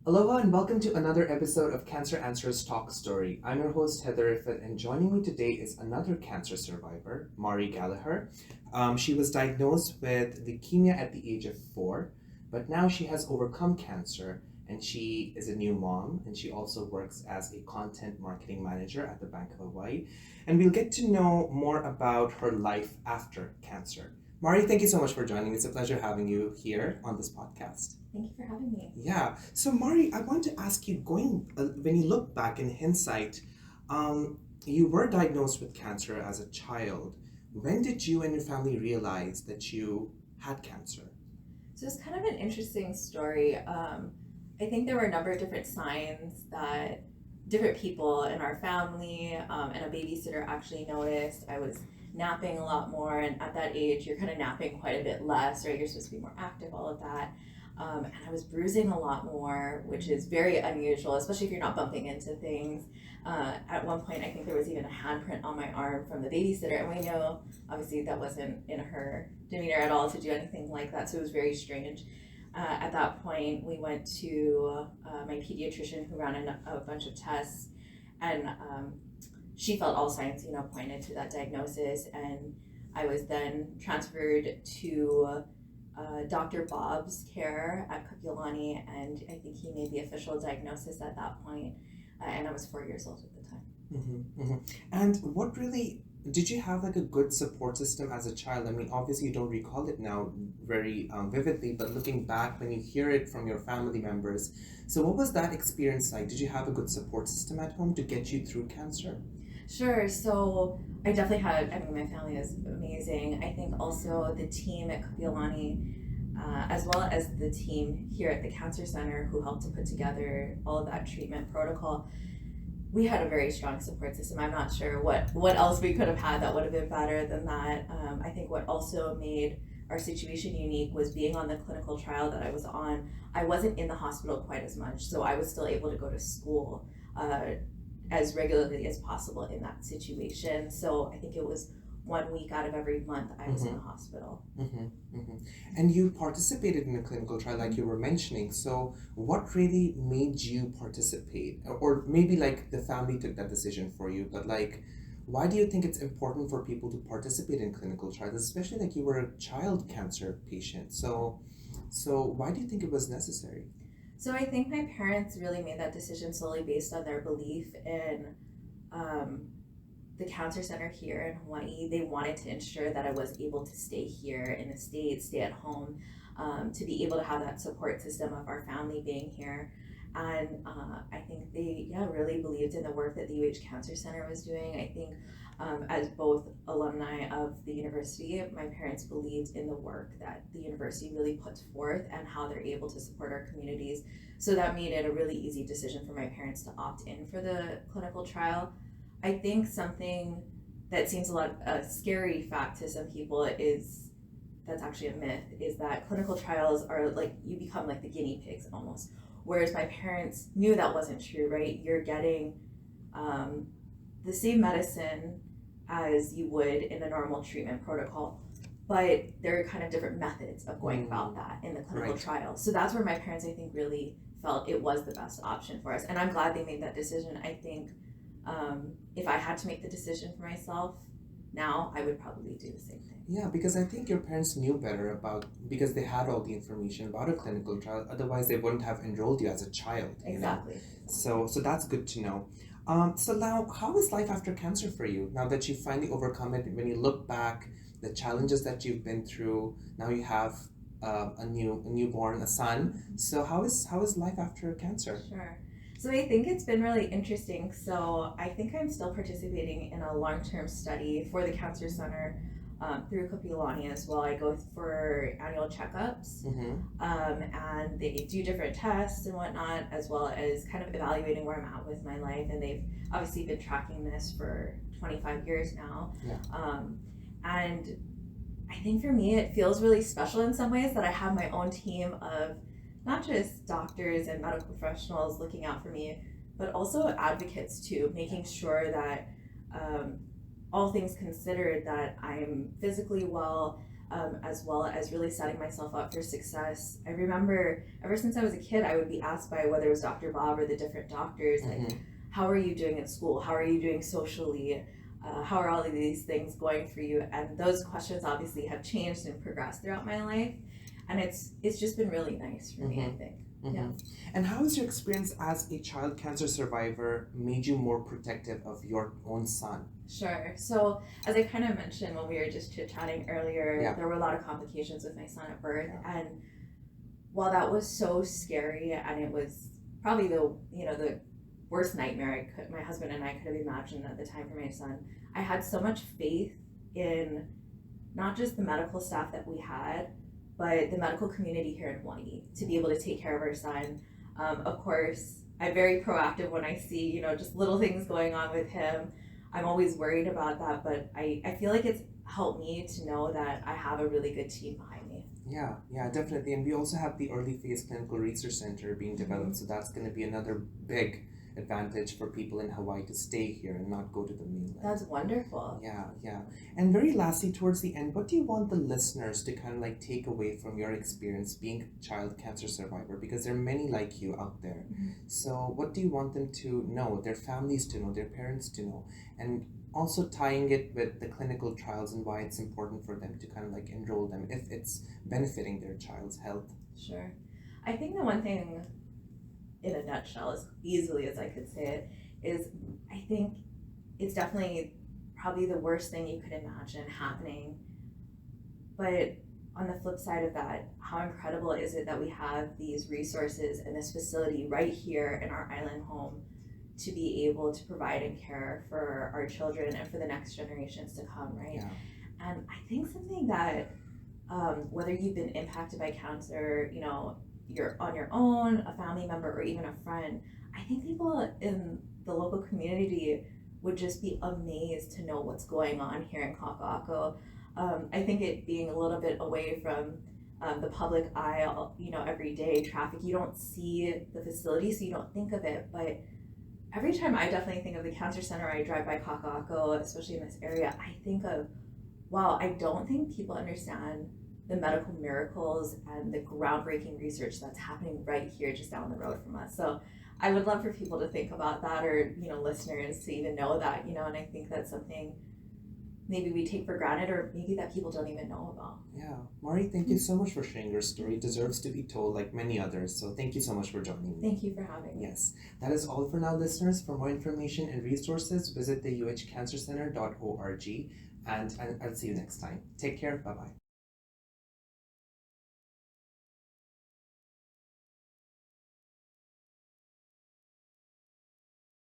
Aloha and welcome to another episode of Cancer Answers Talk Story. I'm your host Heather Riffett, and joining me today is another cancer survivor, Mari Galiher. She was diagnosed with leukemia at the age of 4, but now she has overcome cancer and she is a new mom, and she also works as a content marketing manager at the Bank of Hawaii. And we'll get to know more about her life after cancer. Mari, thank you so much for joining me. It's a pleasure having you here on this podcast. Thank you for having me. Yeah. So, Mari, I want to ask you, when you look back in hindsight, you were diagnosed with cancer as a child. When did you and your family realize that you had cancer? So it's kind of an interesting story. I think there were a number of different signs that different people in our family and a babysitter actually noticed. I was napping a lot more, and at that age, you're kind of napping quite a bit less, right? You're supposed to be more active, all of that. And I was bruising a lot more, which is very unusual, especially if you're not bumping into things. At one point, I think there was even a handprint on my arm from the babysitter, and we know, obviously, that wasn't in her demeanor at all to do anything like that, so it was very strange. At that point, we went to my pediatrician who ran a bunch of tests, and she felt all signs, pointed to that diagnosis, and I was then transferred to Dr. Bob's care at Kapiolani, and I think he made the official diagnosis at that point, and I was 4 years old at the time. Mm-hmm, mm-hmm. And what really, did you have like a good support system as a child? I mean, obviously you don't recall it now very vividly, but looking back when you hear it from your family members, so what was that experience like? Did you have a good support system at home to get you through cancer? Sure. So I definitely had, my family is amazing. I think also the team at Kapiolani, as well as the team here at the Cancer Center who helped to put together all of that treatment protocol, we had a very strong support system. I'm not sure what else we could have had that would have been better than that. I think what also made our situation unique was being on the clinical trial that I was on. I wasn't in the hospital quite as much, so I was still able to go to school as regularly as possible in that situation. So I think it was 1 week out of every month I was in the hospital. And you participated in a clinical trial like you were mentioning. So what really made you participate? Or maybe like the family took that decision for you, but like, why do you think it's important for people to participate in clinical trials, especially like you were a child cancer patient? So why do you think it was necessary? So I think my parents really made that decision solely based on their belief in the Cancer Center here in Hawaii. They wanted to ensure that I was able to stay here in the States, stay at home, to be able to have that support system of our family being here. And I think they really believed in the work that the UH Cancer Center was doing. I think as both alumni of the university, my parents believed in the work that the university really puts forth and how they're able to support our communities. So that made it a really easy decision for my parents to opt in for the clinical trial. I think something that seems a scary fact to some people is, that's actually a myth, is that clinical trials are like, you become like the guinea pigs almost. Whereas my parents knew that wasn't true, right? You're getting the same medicine as you would in a normal treatment protocol, but there are kind of different methods of going about that in the clinical trial. So that's where my parents, I think, really felt it was the best option for us. And I'm glad they made that decision. I think if I had to make the decision for myself now, I would probably do the same thing. Yeah, because I think your parents knew better because they had all the information about a clinical trial. Otherwise, they wouldn't have enrolled you as a child. Exactly. So that's good to know. So now, how is life after cancer for you? Now that you've finally overcome it, when you look back, the challenges that you've been through, now you have a newborn, a son. So how is life after cancer? Sure. So I think it's been really interesting. So I think I'm still participating in a long-term study for the Cancer Center through Kapiolani as well. I go for annual checkups, and they do different tests and whatnot, as well as kind of evaluating where I'm at with my life. And they've obviously been tracking this for 25 years now. And I think for me, it feels really special in some ways that I have my own team of not just doctors and medical professionals looking out for me, but also advocates too, making sure that all things considered, that I'm physically well, as well as really setting myself up for success. I remember ever since I was a kid, I would be asked by whether it was Dr. Bob or the different doctors, like, how are you doing in school? How are you doing socially? How are all of these things going for you? And those questions obviously have changed and progressed throughout my life. And it's just been really nice for me, I think. Yeah. And how has your experience as a child cancer survivor made you more protective of your own son? Sure. So, as I kind of mentioned when we were just chit chatting earlier, there were a lot of complications with my son at birth. And while that was so scary, and it was probably the worst nightmare my husband and I could have imagined at the time for my son, I had so much faith in not just the medical staff that we had, but the medical community here in Hawaii to be able to take care of our son. Of course, I'm very proactive when I see, just little things going on with him. I'm always worried about that, but I feel like it's helped me to know that I have a really good team behind me. Yeah, definitely. And we also have the Early Phase Clinical Research Center being developed, so that's going to be another big advantage for people in Hawaii to stay here and not go to the mainland. That's wonderful. Yeah. And very lastly, towards the end, what do you want the listeners to kind of like take away from your experience being a child cancer survivor? Because there are many like you out there. So what do you want them to know, their families to know, their parents to know? And also tying it with the clinical trials and why it's important for them to kind of like enroll them if it's benefiting their child's health. Sure. I think the one thing, in a nutshell, as easily as I could say it, is I think it's definitely probably the worst thing you could imagine happening. But on the flip side of that, how incredible is it that we have these resources and this facility right here in our island home to be able to provide and care for our children and for the next generations to come, right? Yeah. And I think something that, whether you've been impacted by cancer, you're on your own, a family member, or even a friend, I think people in the local community would just be amazed to know what's going on here in Kaka'ako. I think it being a little bit away from the public eye, everyday traffic, you don't see the facility, so you don't think of it. But every time I definitely think of the cancer center, I drive by Kaka'ako, especially in this area, I think of, wow, I don't think people understand the medical miracles and the groundbreaking research that's happening right here just down the road from us. So I would love for people to think about that, or listeners to even know that, and I think that's something maybe we take for granted, or maybe that people don't even know about. Yeah. Mari, thank you so much for sharing your story. It deserves to be told like many others. So thank you so much for joining me. Thank you for having me. Yes. That is all for now, listeners. For more information and resources, visit the uhcancercenter.org, and I'll see you next time. Take care. Bye-bye.